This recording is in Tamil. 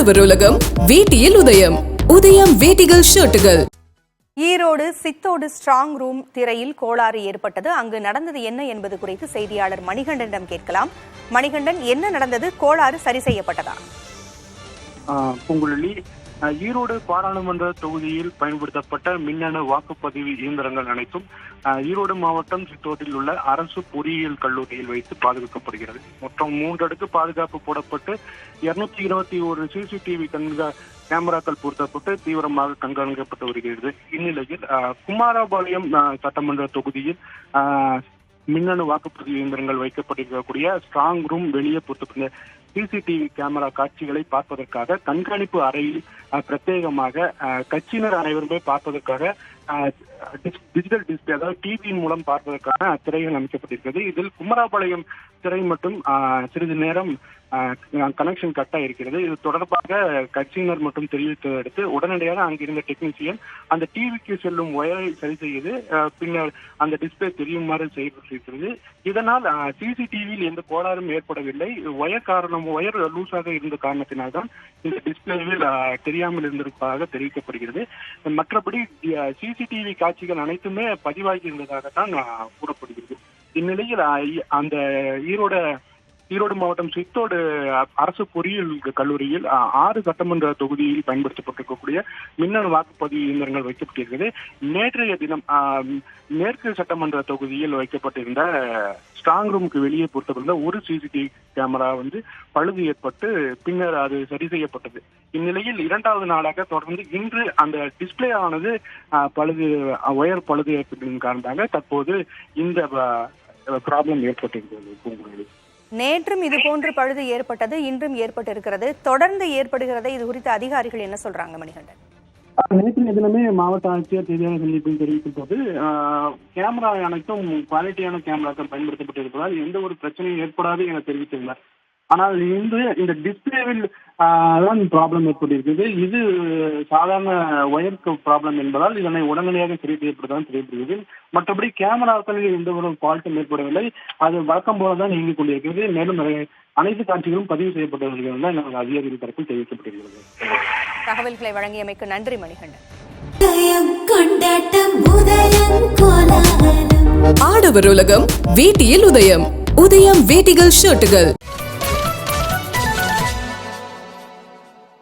ஆடவர் உலகம் வேட்டியில் உதயம். உதயம் வேட்டிகள் ஷர்ட்டுகள். ஈரோடு சித்தோடு ஸ்ட்ராங் ரூம் திரையில் கோளாறு ஏற்பட்டது. அங்கு நடந்தது என்ன என்பது குறித்து செய்தியாளர் மணிகண்டனிடம் கேட்கலாம். மணிகண்டன், என்ன நடந்தது? கோளாறு சரி செய்யப்பட்டதா? பூங்குழலி, ஈரோடு பாராளுமன்ற தொகுதியில் பயன்படுத்தப்பட்ட மின்னணு வாக்குப்பதிவு இயந்திரங்கள் அனைத்தும் ஈரோடு மாவட்டம் சித்தோட்டில் உள்ள அரசு பொறியியல் கல்லூரியில் வைத்து பாதுகாக்கப்படுகிறது. மொத்தம் 3 அடுக்கு பாதுகாப்பு போடப்பட்டு 221 சிசிடிவி கேமராக்கள் பொருத்தப்பட்டு தீவிரமாக கண்காணிக்கப்பட்டு வருகிறது. இந்நிலையில் குமாரபாளையம் சட்டமன்ற தொகுதியில் மின்னணு வாக்குப்பதிவு இயந்திரங்கள் வைக்கப்பட்டிருக்கக்கூடிய ஸ்ட்ராங் ரூம் வெளியே பொறுத்த சிசிடிவி கேமரா காட்சிகளை பார்ப்பதற்காக கண்காணிப்பு அறையில் பிரத்யேகமாக கட்சியினர் அனைவருமே பார்ப்பதற்காக டிஜிட்டல் டிஸ்பிளே, அதாவது டிவி மூலம் பார்ப்பதற்கான திரைகள் அமைக்கப்பட்டிருக்கிறது. இதில் குமராபாளையம் திரை மட்டும் சிறிது நேரம் கனெக்ஷன் கட் ஆயிருக்கிறது. இது தொடர்பாக கட்சியினர் மட்டும் தெரிவித்ததை அடுத்து உடனடியாக அங்கிருந்த டெக்னீசியன் அந்த டிவிக்கு செல்லும் ஒயரை சரி செய்து பின்னர் அந்த டிஸ்பிளே தெரியுமாறு செய்யப்பட்டிருக்கிறது. இதனால் சிசிடிவியில் எந்த கோளாறும் ஏற்படவில்லை. ஒயர் லூஸாக இருந்த காரணத்தினால்தான் இந்த டிஸ்பிளேவில் தெரியாமல் இருந்திருப்பதாக தெரிவிக்கப்படுகிறது. மற்றபடி சிசிடிவி காட்சிகள் அனைத்துமே பதிவாகி இருந்ததாகத்தான் கூறப்படுகிறது. இந்நிலையில் அந்த ஈரோடு மாவட்டம் சித்தோடு அரசு பொறியியல் கல்லூரியில் 6 சட்டமன்ற தொகுதியில் பயன்படுத்தப்பட்டிருக்கக்கூடிய மின்னணு வாக்குப்பதிவு இயந்திரங்கள் வைக்கப்பட்டிருக்கிறது. நேற்றைய தினம் மேற்கு சட்டமன்ற தொகுதியில் வைக்கப்பட்டிருந்த ஸ்ட்ராங் ரூமுக்கு வெளியே பொறுத்தப்பட்ட ஒரு சிசிடிவி கேமரா பழுது ஏற்பட்டு பின்னர் அது சரி செய்யப்பட்டது. இந்நிலையில் 2வது நாளாக தொடர்ந்து இன்று அந்த டிஸ்பிளே ஆனது ஒயர் பழுது ஏற்பட்டதன் காரணமாக தற்போது இந்த ப்ராப்ளம் ஏற்பட்டிருக்கிறது. நேற்றும் இது போன்று பழுது ஏற்பட்டது, இன்றும் ஏற்பட்டிருக்கிறது, தொடர்ந்து ஏற்படுகிறது. இது குறித்து அதிகாரிகள் என்ன சொல்றாங்க மணிகண்டன்? நேற்று தினமே மாவட்ட ஆட்சியர் செய்தியாளர் சந்திப்பில் தெரிவிக்கும் போது கேமரா அனைத்தும் குவாலிட்டியான கேமராக்கள் பயன்படுத்தப்பட்டிருப்பதால் எந்த ஒரு பிரச்சனையும் ஏற்படாது என தெரிவித்திருந்தார். ஆனால் இன்று இந்த டிஸ்பிளேவில் தான் ப்ராப்ளம் ஏற்பட்டிருக்கிறது. இது சாதாரண ஒயருக்கு ப்ராப்ளம் என்பதால் இதனை உடனடியாக சரி செய்யப்படுவதாக தெரியப்படுகிறது. மற்றபடி கேமராக்களில் எந்த ஒரு ஃபால்ட்டும் ஏற்படவில்லை. அது வழக்கம் போலதான் இயங்கிக் கொண்டிருக்கிறது. மேலும் அனைத்து காட்சிகளும் பதிவு செய்யப்பட்டு வருகிறது தான் நமது அதிகாரிகள் தரப்பில் தெரிவிக்கப்பட்டிருக்கிறது. தகவல்களை வழங்கியமைக்கு நன்றி மணிகண்டன். ஆடவர் உலகம் வேட்டியில் உதயம். உதயம் வேட்டிகள் ஷர்ட்டுகள்.